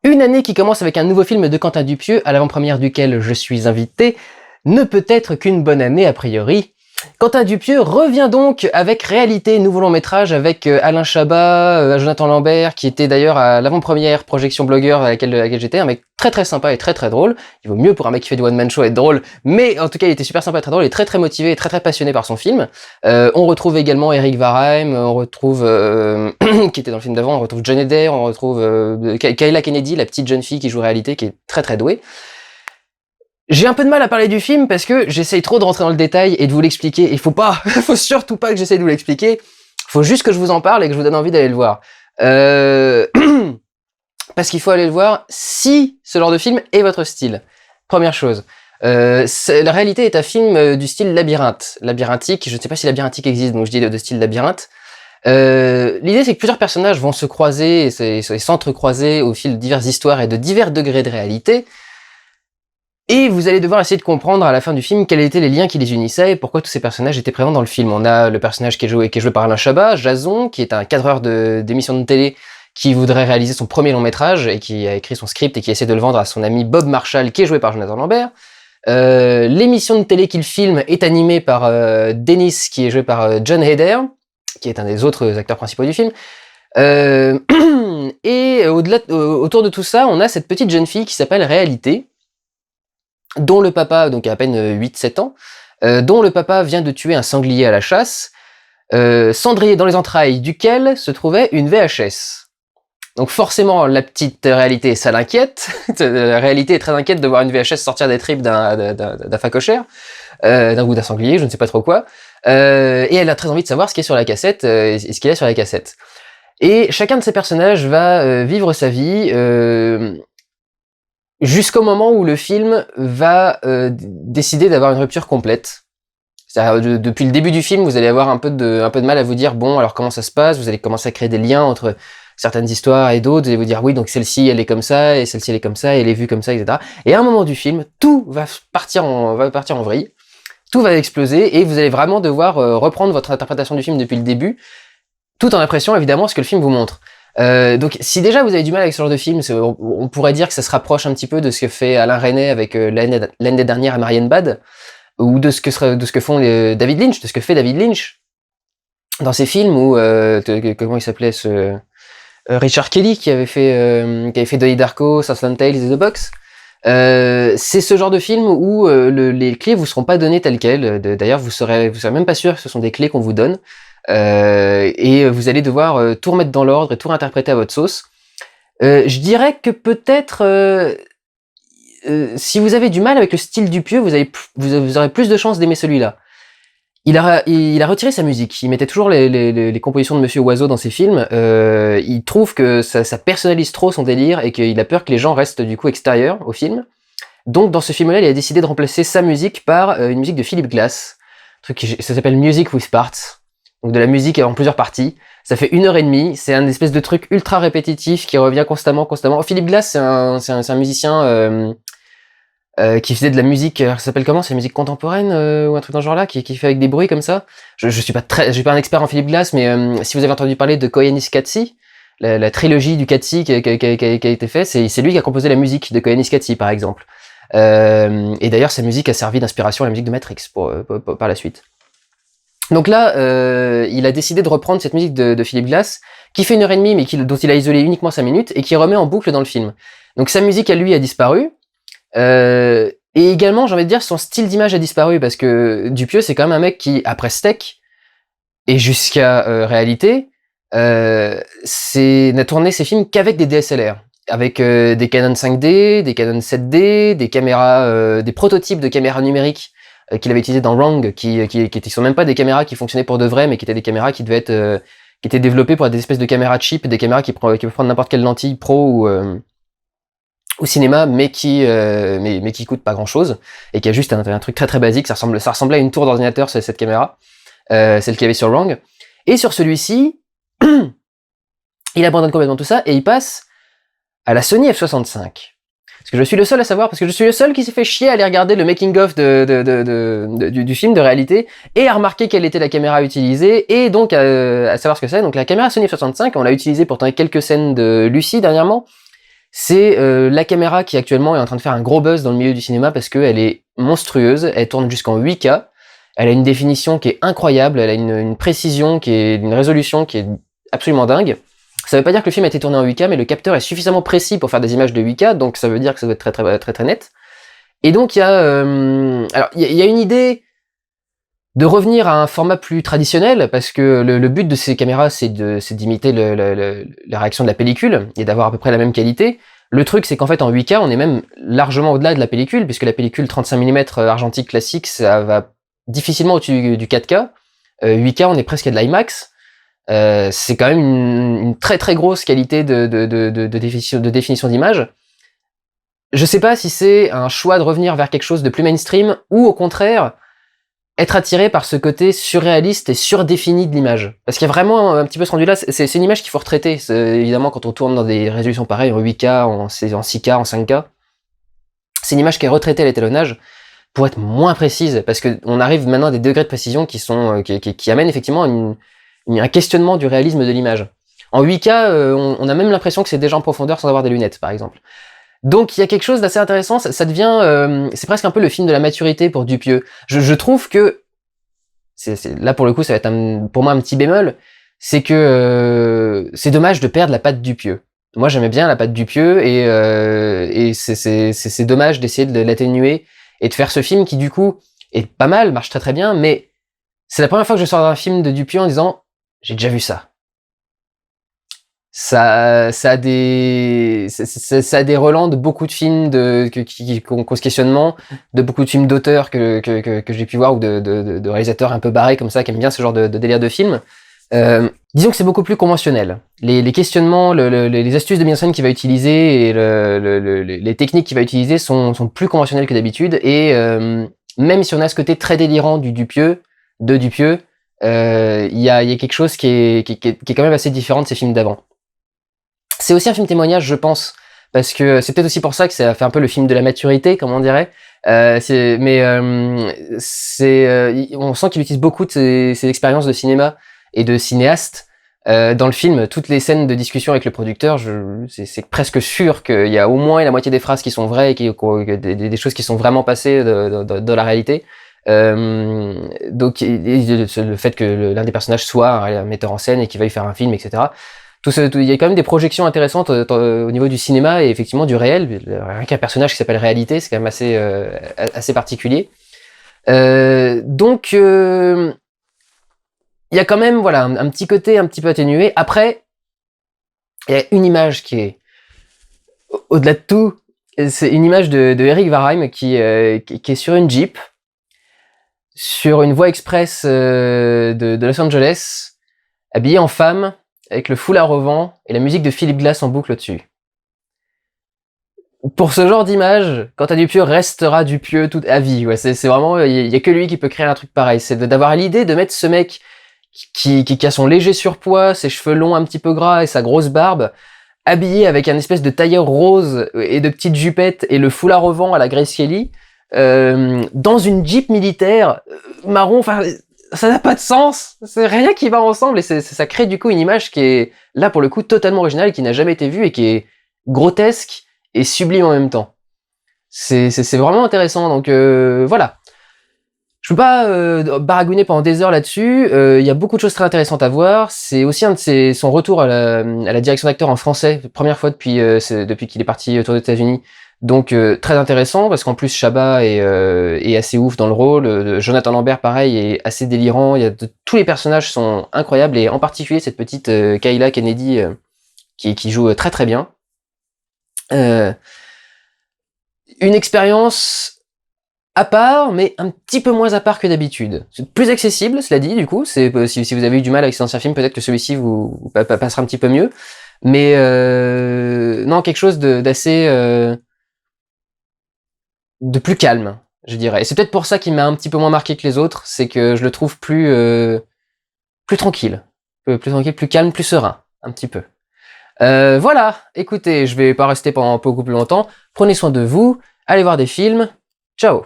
Une année qui commence avec un nouveau film de Quentin Dupieux, à l'avant-première duquel je suis invité, ne peut être qu'une bonne année a priori. Quentin Dupieux revient donc avec Réalité, nouveau long métrage avec Alain Chabat, Jonathan Lambert, qui était d'ailleurs à l'avant-première projection blogueur à laquelle j'étais, un mec très très sympa et très très drôle. Il vaut mieux pour un mec qui fait du one-man show être drôle, mais en tout cas il était super sympa et très drôle, il est très très motivé et très très passionné par son film. On retrouve également Eric Varheim, on retrouve, qui était dans le film d'avant, on retrouve John Eder, on retrouve Kayla Kennedy, la petite jeune fille qui joue Réalité, qui est très très douée. J'ai un peu de mal à parler du film parce que j'essaye trop de rentrer dans le détail et de vous l'expliquer. Il faut surtout pas que j'essaye de vous l'expliquer. Faut juste que je vous en parle et que je vous donne envie d'aller le voir. Parce qu'il faut aller le voir si ce genre de film est votre style. Première chose. La Réalité est un film du style labyrinthe. Labyrinthique, je ne sais pas si labyrinthique existe, donc je dis de style labyrinthe. L'idée c'est que plusieurs personnages vont se croiser et s'entrecroiser au fil de diverses histoires et de divers degrés de réalité. Et vous allez devoir essayer de comprendre à la fin du film quels étaient les liens qui les unissaient et pourquoi tous ces personnages étaient présents dans le film. On a le personnage qui est joué par Alain Chabat, Jason, qui est un cadreur d'émissions de télé qui voudrait réaliser son premier long métrage et qui a écrit son script et qui essaie de le vendre à son ami Bob Marshall, qui est joué par Jonathan Lambert. L'émission de télé qu'il filme est animée par Dennis, qui est joué par John Heder, qui est un des autres acteurs principaux du film. Et autour de tout ça, on a cette petite jeune fille qui s'appelle Réalité, dont le papa, donc à peine 8-7 ans, dont le papa vient de tuer un sanglier à la chasse, cendrier dans les entrailles duquel se trouvait une VHS. Donc forcément, la petite Réalité, ça l'inquiète. La Réalité est très inquiète de voir une VHS sortir des tripes d'un facochère, d'un goût d'un sanglier, je ne sais pas trop quoi. Et elle a très envie de savoir ce qui est sur la cassette, et ce qu'il y a sur la cassette. Et chacun de ces personnages va vivre sa vie jusqu'au moment où le film va décider d'avoir une rupture complète. C'est-à-dire, depuis le début du film, vous allez avoir un peu de mal à vous dire, bon, alors comment ça se passe? Vous allez commencer à créer des liens entre certaines histoires et d'autres, vous allez vous dire, oui, donc celle-ci, elle est comme ça, et celle-ci, elle est comme ça, et elle est vue comme ça, etc. Et à un moment du film, tout va partir en vrille, tout va exploser, et vous allez vraiment devoir reprendre votre interprétation du film depuis le début, tout en appréciant évidemment ce que le film vous montre. Donc si déjà vous avez du mal avec ce genre de film, on pourrait dire que ça se rapproche un petit peu de ce que fait Alain Resnais avec l'année dernière à Marienbad, ou de ce que font David Lynch, de ce que fait David Lynch dans ses films, où comment il s'appelait Richard Kelly qui avait fait Donnie Darko, Southland Tales et The Box. C'est ce genre de film où les clés vous seront pas données telles quelles. D'ailleurs, vous serez même pas sûr que ce sont des clés qu'on vous donne. Et vous allez devoir tout remettre dans l'ordre et tout réinterpréter à votre sauce. Je dirais que peut-être si vous avez du mal avec le style Dupieux, vous aurez plus de chances d'aimer celui-là. Il a retiré sa musique. Il mettait toujours les compositions de Monsieur Oiseau dans ses films. Il trouve que ça personnalise trop son délire et qu'il a peur que les gens restent du coup extérieurs au film. Donc dans ce film-là, il a décidé de remplacer sa musique par une musique de Philip Glass. Ça s'appelle Music with Parts. Donc de la musique en plusieurs parties. Ça fait 1h30. C'est un espèce de truc ultra répétitif qui revient constamment. Philip Glass, c'est un musicien qui faisait de la musique, ça s'appelle comment? C'est la musique contemporaine ou un truc dans ce genre-là, qui fait avec des bruits comme ça. Je suis pas un expert en Philip Glass, mais si vous avez entendu parler de Koyanis Katsi, la trilogie du Katsi qui a été faite, c'est lui qui a composé la musique de Koyanis Katsi, par exemple. Et d'ailleurs, sa musique a servi d'inspiration à la musique de Matrix par la suite. Donc là, il a décidé de reprendre cette musique de Philip Glass, qui fait 1h30, mais dont il a isolé uniquement 5 minutes, et qui remet en boucle dans le film. Donc sa musique à lui a disparu. Et également, j'ai envie de dire, son style d'image a disparu, parce que Dupieux, c'est quand même un mec qui, après Steak, et jusqu'à Réalité, n'a tourné ses films qu'avec des DSLR, avec des Canon 5D, des Canon 7D, des caméras, des prototypes de caméras numériques qu'il avait utilisés dans Wrong, qui sont même pas des caméras qui fonctionnaient pour de vrai, mais qui étaient des caméras qui devaient être, qui étaient développées pour des espèces de caméras cheap, des caméras qui peuvent prendre n'importe quelle lentille pro ou cinéma, mais qui coûte pas grand chose, et qui a juste un truc très très basique. Ça ressemblait à une tour d'ordinateur, cette caméra, celle qu'il y avait sur Wrong. Et sur celui-ci, il abandonne complètement tout ça, et il passe à la Sony F65. Parce que je suis le seul à savoir, parce que je suis le seul qui s'est fait chier à aller regarder le making-of du film de Réalité, et à remarquer quelle était la caméra utilisée, et donc à savoir ce que c'est. Donc la caméra Sony F65, on l'a utilisée pour tourner quelques scènes de Lucie dernièrement, C'est la caméra qui actuellement est en train de faire un gros buzz dans le milieu du cinéma parce qu'elle est monstrueuse, elle tourne jusqu'en 8K, elle a une définition qui est incroyable, elle a une précision, une résolution qui est absolument dingue. Ça veut pas dire que le film a été tourné en 8K, mais le capteur est suffisamment précis pour faire des images de 8K, donc ça veut dire que ça doit être très net. Et donc il y a une idée de revenir à un format plus traditionnel, parce que le but de ces caméras, c'est d'imiter la réaction de la pellicule, et d'avoir à peu près la même qualité. Le truc, c'est qu'en fait, en 8K, on est même largement au-delà de la pellicule, puisque la pellicule 35 mm argentique classique, ça va difficilement au-dessus du 4K. 8K, on est presque à de l'IMAX. C'est quand même une très grosse qualité de définition d'image. Je sais pas si c'est un choix de revenir vers quelque chose de plus mainstream, ou au contraire, être attiré par ce côté surréaliste et surdéfini de l'image. Parce qu'il y a vraiment un petit peu ce rendu-là, c'est une image qu'il faut retraiter. Évidemment, quand on tourne dans des résolutions pareilles, en 8K, en 6K, en 5K, c'est une image qui est retraitée à l'étalonnage pour être moins précise, parce que on arrive maintenant à des degrés de précision qui amènent effectivement un questionnement du réalisme de l'image. En 8K, on a même l'impression que c'est déjà en profondeur sans avoir des lunettes, par exemple. Donc il y a quelque chose d'assez intéressant, ça devient, c'est presque un peu le film de la maturité pour Dupieux. Je trouve que, là pour le coup ça va être pour moi un petit bémol, c'est que c'est dommage de perdre la patte Dupieux. Moi j'aimais bien la patte Dupieux et c'est dommage d'essayer de l'atténuer et de faire ce film qui du coup est pas mal, marche très bien, mais c'est la première fois que je sors d'un film de Dupieux en disant j'ai déjà vu ça. Ça a des relents de beaucoup de films qui ont ce questionnement, de beaucoup de films d'auteurs que j'ai pu voir, ou de réalisateurs un peu barrés comme ça qui aiment bien ce genre de délire de film. Disons que c'est beaucoup plus conventionnel. Les questionnements, les astuces de mise en scène qu'il va utiliser et les techniques qu'il va utiliser sont plus conventionnelles que d'habitude, et même si on a ce côté très délirant de Dupieux, il y a quelque chose qui est quand même assez différent de ces films d'avant. C'est aussi un film témoignage, je pense, parce que c'est peut-être aussi pour ça que ça fait un peu le film de la maturité, comme on dirait. On sent qu'il utilise beaucoup de ses expériences de cinéma et de cinéaste. Dans le film, toutes les scènes de discussion avec le producteur, c'est presque sûr qu'il y a au moins la moitié des phrases qui sont vraies et des choses qui sont vraiment passées dans la réalité. Donc le fait que l'un des personnages soit un metteur en scène et qu'il veuille faire un film, etc. Il y a quand même des projections intéressantes au niveau du cinéma et effectivement du réel. Rien qu'un personnage qui s'appelle Réalité, c'est quand même assez particulier. Donc il y a quand même voilà un petit côté un petit peu atténué. Après, il y a une image qui est au-delà de tout. C'est une image de Eric Varheim qui est sur une Jeep, sur une voie express de Los Angeles, habillé en femme, avec le foulard au vent et la musique de Philip Glass en boucle au-dessus. Pour ce genre d'image, Quentin Dupieux restera Dupieux toute à vie. Ouais, c'est vraiment, il y a que lui qui peut créer un truc pareil. C'est d'avoir l'idée de mettre ce mec qui a son léger surpoids, ses cheveux longs un petit peu gras et sa grosse barbe, habillé avec un espèce de tailleur rose et de petites jupettes et le foulard au vent à la Grace Kelly, dans une Jeep militaire marron. Enfin, ça n'a pas de sens, c'est rien qui va ensemble, et ça crée du coup une image qui est, là pour le coup, totalement originale, qui n'a jamais été vue, et qui est grotesque et sublime en même temps. C'est vraiment intéressant, donc voilà. Je peux pas baragouiner pendant des heures là-dessus, il y a beaucoup de choses très intéressantes à voir, c'est aussi son retour à la direction d'acteur en français, première fois depuis qu'il est parti autour des États-Unis. Donc très intéressant, parce qu'en plus Chabat est assez ouf dans le rôle, Jonathan Lambert pareil est assez délirant, tous les personnages sont incroyables, et en particulier cette petite Kayla Kennedy qui joue très très bien. Une expérience à part, mais un petit peu moins à part que d'habitude. C'est plus accessible, cela dit, du coup, si vous avez eu du mal avec cet ancien film, peut-être que celui-ci vous passera un petit peu mieux, mais non, quelque chose d'assez de plus calme, je dirais. Et c'est peut-être pour ça qu'il m'a un petit peu moins marqué que les autres, c'est que je le trouve plus tranquille. Plus tranquille, plus calme, plus serein, un petit peu. Voilà, écoutez, je vais pas rester pendant beaucoup plus longtemps. Prenez soin de vous, allez voir des films. Ciao!